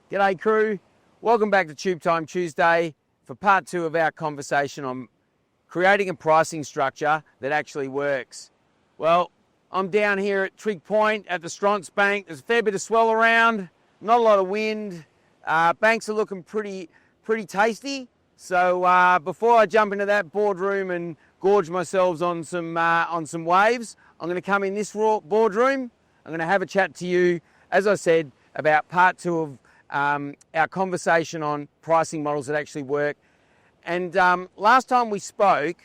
G'day crew, welcome back to Tube Time Tuesday for part 2 of our conversation on creating a pricing structure that actually works. Well, I'm down here at Trig Point at the Stronce Bank. There's a fair bit of swell around, not a lot of wind. Banks are looking pretty tasty. So before I jump into that boardroom and gorge myself on some waves, I'm going to come in this boardroom. I'm going to have a chat to you, as I said, about part 2 of our conversation on pricing models that actually work. And last time we spoke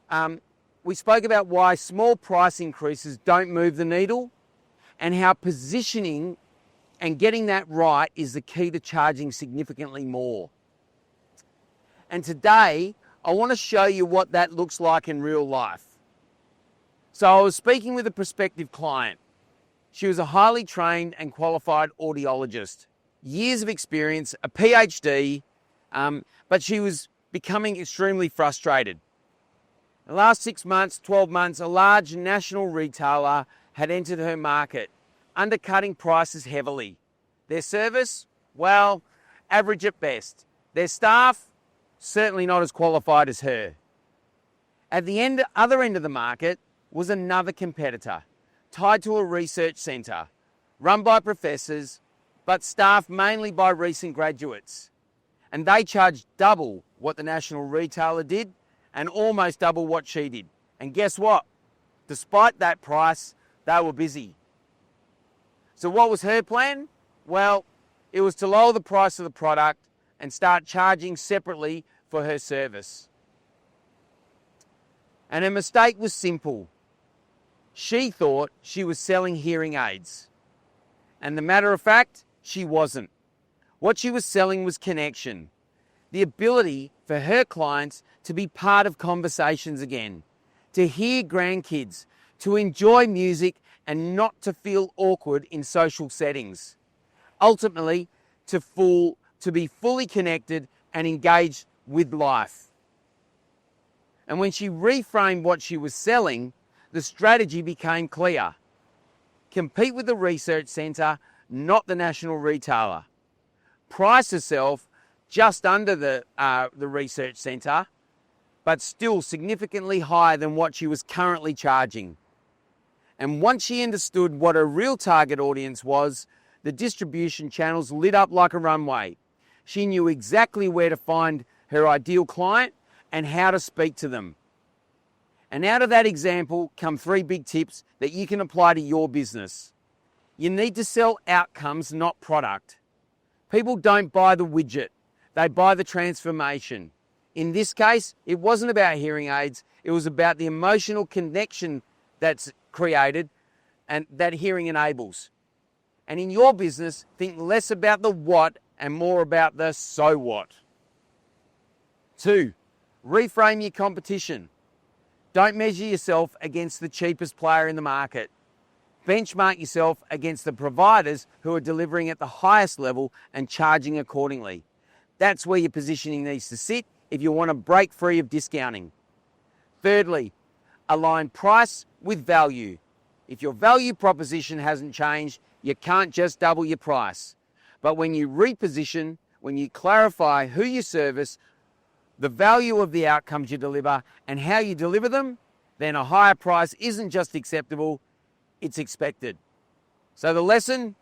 about why small price increases don't move the needle and how positioning and getting that right is the key to charging significantly more. And today, I want to show you what that looks like in real life. So I was speaking with a prospective client. She was a highly trained and qualified audiologist, years of experience, a PhD, but she was becoming extremely frustrated. In the last 6 months, 12 months, a large national retailer had entered her market, undercutting prices heavily. Their service, well, average at best. Their staff, certainly not as qualified as her. At the other end of the market was another competitor, tied to a research centre, run by professors, but staffed mainly by recent graduates. And they charged double what the national retailer did and almost double what she did. And guess what? Despite that price, they were busy. So what was her plan? Well, it was to lower the price of the product and start charging separately for her service. And her mistake was simple. She thought she was selling hearing aids. And the matter of fact, she wasn't. What she was selling was connection. The ability for her clients to be part of conversations again, to hear grandkids, to enjoy music and not to feel awkward in social settings. Ultimately, to be fully connected and engaged with life. And when she reframed what she was selling, the strategy became clear. Compete with the research centre, not the national retailer. Price herself just under the research centre, but still significantly higher than what she was currently charging. And once she understood what her real target audience was, the distribution channels lit up like a runway. She knew exactly where to find her ideal client and how to speak to them. And out of that example come 3 big tips that you can apply to your business. You need to sell outcomes, not product. People don't buy the widget, they buy the transformation. In this case, it wasn't about hearing aids, it was about the emotional connection that's created and that hearing enables. And in your business, think less about the what and more about the so what. 2, reframe your competition. Don't measure yourself against the cheapest player in the market. Benchmark yourself against the providers who are delivering at the highest level and charging accordingly. That's where your positioning needs to sit if you want to break free of discounting. Thirdly, align price with value. If your value proposition hasn't changed, you can't just double your price. But when you reposition, when you clarify who you service, the value of the outcomes you deliver and how you deliver them, then a higher price isn't just acceptable, it's expected. So the lesson,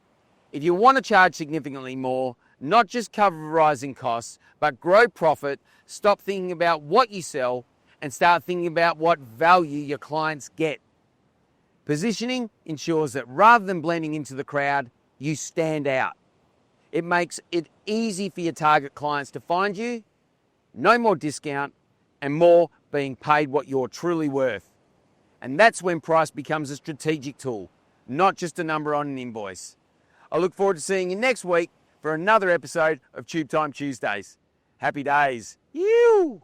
if you want to charge significantly more, not just cover rising costs, but grow profit, stop thinking about what you sell and start thinking about what value your clients get. Positioning ensures that rather than blending into the crowd, you stand out. It makes it easy for your target clients to find you, no more discount, and more being paid what you're truly worth. And that's when price becomes a strategic tool, not just a number on an invoice. I look forward to seeing you next week for another episode of Tube Time Tuesdays. Happy days. You.